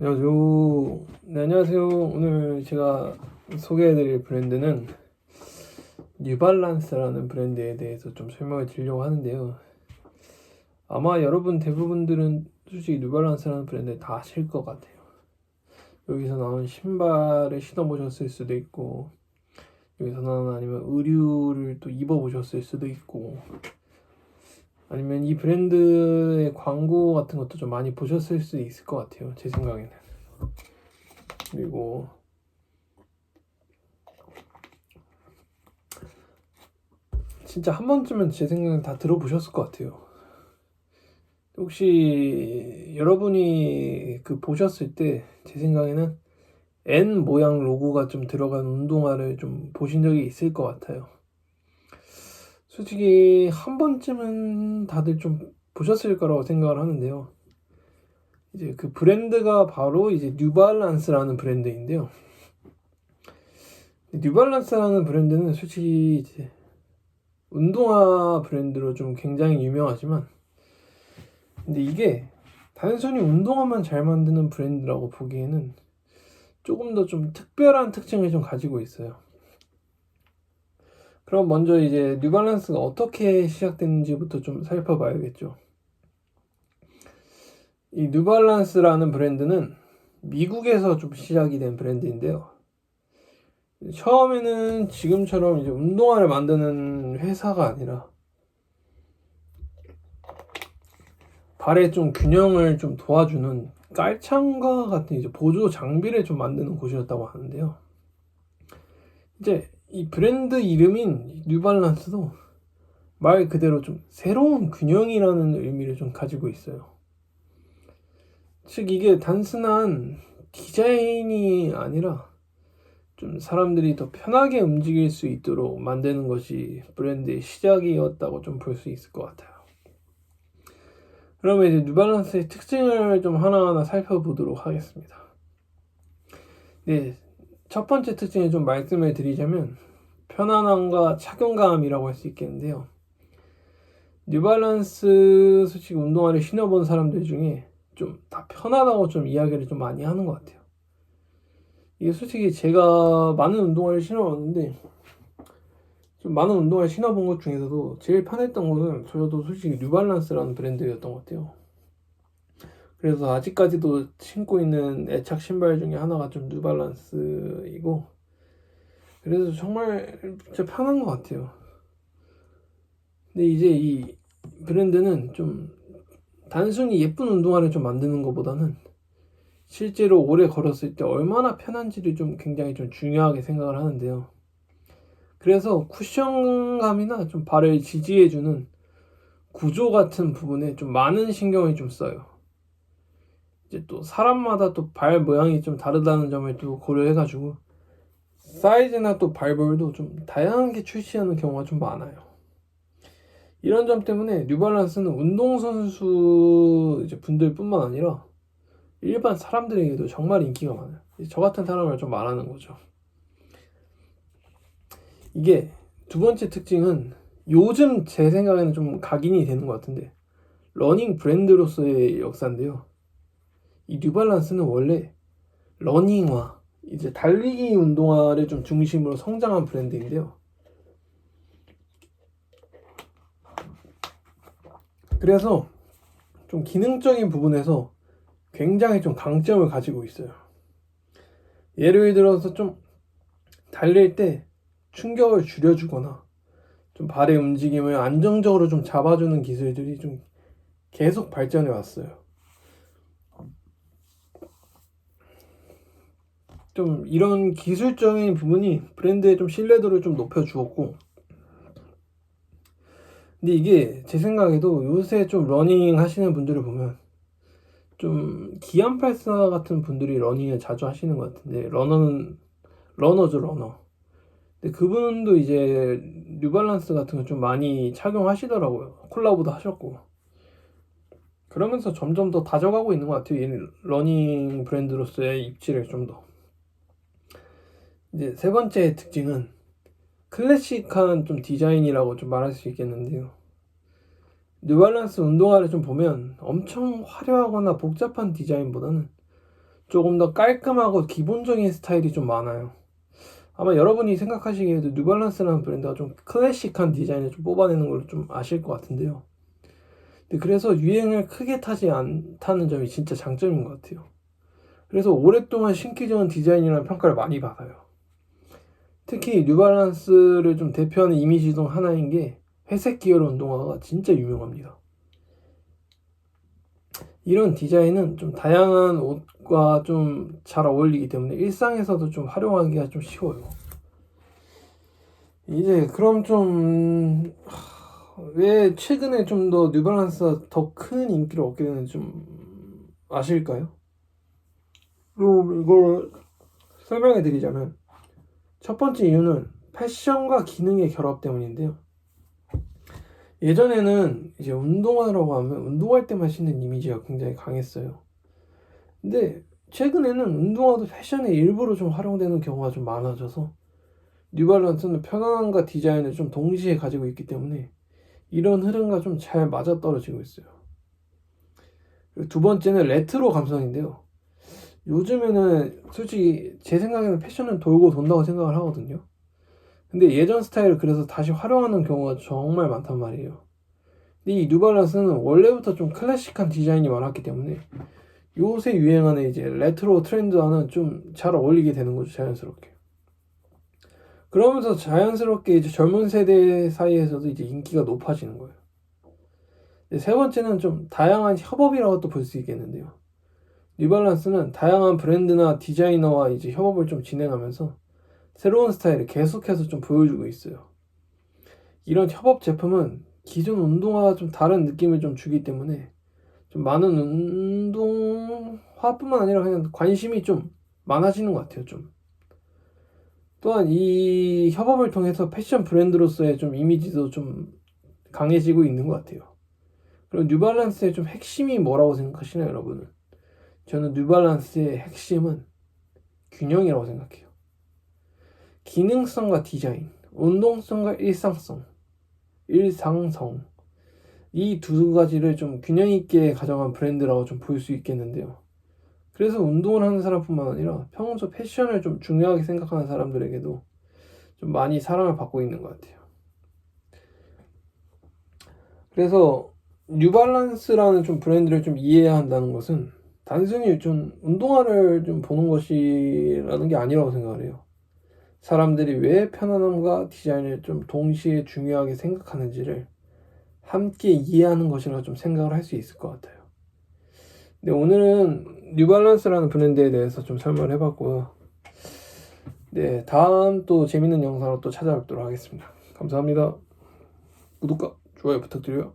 안녕하세요. 네, 안녕하세요. 오늘 제가 소개해드릴 브랜드는 뉴발란스라는 브랜드에 대해서 좀 설명을 드리려고 하는데요. 아마 여러분 대부분들은 솔직히 뉴발란스라는 브랜드 다 아실 것 같아요. 여기서 나온 신발을 신어보셨을 수도 있고, 여기서 나온 아니면 의류를 또 입어보셨을 수도 있고, 아니면 이 브랜드의 광고 같은 것도 좀 많이 보셨을 수도 있을 것 같아요. 제 생각에는. 그리고 진짜 한 번쯤은 제 생각엔 다 들어보셨을 것 같아요. 혹시 여러분이 그 보셨을 때 제 생각에는 N 모양 로고가 좀 들어간 운동화를 좀 보신 적이 있을 것 같아요. 솔직히 한 번쯤은 다들 좀 보셨을 거라고 생각을 하는데요. 이제 그 브랜드가 바로 이제 뉴발란스라는 브랜드인데요. 뉴발란스라는 브랜드는 솔직히 이제 운동화 브랜드로 좀 굉장히 유명하지만, 근데 이게 단순히 운동화만 잘 만드는 브랜드라고 보기에는 조금 더 좀 특별한 특징을 좀 가지고 있어요. 그럼 먼저 이제 뉴발란스가 어떻게 시작됐는지부터 좀 살펴봐야겠죠. 이 뉴발란스라는 브랜드는 미국에서 좀 시작이 된 브랜드인데요. 처음에는 지금처럼 이제 운동화를 만드는 회사가 아니라 발의 좀 균형을 좀 도와주는 깔창과 같은 이제 보조 장비를 좀 만드는 곳이었다고 하는데요. 이제 이 브랜드 이름인 뉴발란스도 말 그대로 좀 새로운 균형이라는 의미를 좀 가지고 있어요. 즉 이게 단순한 디자인이 아니라 좀 사람들이 더 편하게 움직일 수 있도록 만드는 것이 브랜드의 시작이었다고 좀 볼 수 있을 것 같아요. 그러면 이제 뉴발란스의 특징을 좀 하나하나 살펴보도록 하겠습니다. 네, 첫 번째 특징을 좀 말씀을 드리자면 편안함과 착용감이라고 할 수 있겠는데요. 뉴발란스 솔직히 운동화를 신어본 사람들 중에 좀 다 편하다고 좀 이야기를 좀 많이 하는 것 같아요. 이게 솔직히 제가 많은 운동화를 신어봤는데 좀 많은 운동화를 신어본 것 중에서도 제일 편했던 거는 저도 솔직히 뉴발란스라는 브랜드였던 것 같아요. 그래서 아직까지도 신고 있는 애착 신발 중에 하나가 좀 뉴발란스이고, 그래서 정말 진짜 편한 것 같아요. 근데 이제 이 브랜드는 좀 단순히 예쁜 운동화를 좀 만드는 것보다는 실제로 오래 걸었을 때 얼마나 편한지를 좀 굉장히 좀 중요하게 생각을 하는데요. 그래서 쿠션감이나 좀 발을 지지해주는 구조 같은 부분에 좀 많은 신경을 좀 써요. 이제 또 사람마다 또 발 모양이 좀 다르다는 점을 또 고려해가지고 사이즈나 또 발볼도 좀 다양하게 출시하는 경우가 좀 많아요. 이런 점 때문에 뉴발란스는 운동선수 이제 분들뿐만 아니라 일반 사람들에게도 정말 인기가 많아요. 저 같은 사람을 좀 말하는 거죠. 이게 두 번째 특징은 요즘 제 생각에는 좀 각인이 되는 것 같은데 러닝 브랜드로서의 역사인데요. 이 뉴발란스는 원래 러닝화, 이제 달리기 운동화를 좀 중심으로 성장한 브랜드인데요. 그래서 좀 기능적인 부분에서 굉장히 좀 강점을 가지고 있어요. 예를 들어서 좀 달릴 때 충격을 줄여주거나 좀 발의 움직임을 안정적으로 좀 잡아주는 기술들이 좀 계속 발전해 왔어요. 좀 이런 기술적인 부분이 브랜드의 좀 신뢰도를 좀 높여주었고, 근데 이게 제 생각에도 요새 좀 러닝 하시는 분들을 보면 좀 기안84 같은 분들이 러닝을 자주 하시는 것 같은데, 러너죠, 러너. 근데 그분도 이제 뉴발란스 같은 거 좀 많이 착용하시더라고요. 콜라보도 하셨고. 그러면서 점점 더 다져가고 있는 것 같아요. 이 러닝 브랜드로서의 입지를 좀 더. 이제 세 번째 특징은 클래식한 좀 디자인이라고 좀 말할 수 있겠는데요. 뉴발란스 운동화를 좀 보면 엄청 화려하거나 복잡한 디자인보다는 조금 더 깔끔하고 기본적인 스타일이 좀 많아요. 아마 여러분이 생각하시기에도 뉴발란스라는 브랜드가 좀 클래식한 디자인을 좀 뽑아내는 걸 좀 아실 것 같은데요. 그래서 유행을 크게 타지 않다는 점이 진짜 장점인 것 같아요. 그래서 오랫동안 신기 좋은 디자인이라는 평가를 많이 받아요. 특히 뉴발란스를 좀 대표하는 이미지 중 하나인 게 회색 계열 운동화가 진짜 유명합니다. 이런 디자인은 좀 다양한 옷과 좀 잘 어울리기 때문에 일상에서도 좀 활용하기가 좀 쉬워요. 이제 그럼 좀 왜 최근에 좀 더 뉴발란스가 더 큰 인기를 얻게 되는지 좀 아실까요? 그럼 이걸 설명해 드리자면 첫 번째 이유는 패션과 기능의 결합 때문인데요. 예전에는 이제 운동화라고 하면 운동할 때만 신는 이미지가 굉장히 강했어요. 근데 최근에는 운동화도 패션의 일부로 좀 활용되는 경우가 좀 많아져서 뉴발란스는 편안함과 디자인을 좀 동시에 가지고 있기 때문에 이런 흐름과 좀 잘 맞아떨어지고 있어요. 그리고 두 번째는 레트로 감성인데요. 요즘에는 솔직히 제 생각에는 패션은 돌고 돈다고 생각을 하거든요. 근데 예전 스타일을 그래서 다시 활용하는 경우가 정말 많단 말이에요. 근데 이 뉴발란스는 원래부터 좀 클래식한 디자인이 많았기 때문에 요새 유행하는 이제 레트로 트렌드와는 좀 잘 어울리게 되는 거죠, 자연스럽게. 그러면서 자연스럽게 이제 젊은 세대 사이에서도 이제 인기가 높아지는 거예요. 세 번째는 좀 다양한 협업이라고 또 볼 수 있겠는데요. 뉴발란스는 다양한 브랜드나 디자이너와 이제 협업을 좀 진행하면서 새로운 스타일을 계속해서 좀 보여주고 있어요. 이런 협업 제품은 기존 운동화와 좀 다른 느낌을 좀 주기 때문에 좀 많은 운동화뿐만 아니라 그냥 관심이 좀 많아지는 것 같아요, 좀. 또한 이 협업을 통해서 패션 브랜드로서의 좀 이미지도 좀 강해지고 있는 것 같아요. 그리고 뉴발란스의 좀 핵심이 뭐라고 생각하시나요, 여러분은? 저는 뉴발란스의 핵심은 균형이라고 생각해요. 기능성과 디자인, 운동성과 일상성. 이 두 가지를 좀 균형 있게 가져간 브랜드라고 좀 볼 수 있겠는데요. 그래서 운동을 하는 사람뿐만 아니라 평소 패션을 좀 중요하게 생각하는 사람들에게도 좀 많이 사랑을 받고 있는 것 같아요. 그래서 뉴발란스라는 좀 브랜드를 좀 이해해야 한다는 것은 단순히 좀 운동화를 좀 보는 것이라는 게 아니라고 생각을 해요. 사람들이 왜 편안함과 디자인을 좀 동시에 중요하게 생각하는지를 함께 이해하는 것이라고 좀 생각을 할 수 있을 것 같아요. 네, 오늘은 뉴발란스라는 브랜드에 대해서 좀 설명을 해봤고요. 네, 다음 또 재밌는 영상으로 또 찾아뵙도록 하겠습니다. 감사합니다. 구독과 좋아요 부탁드려요.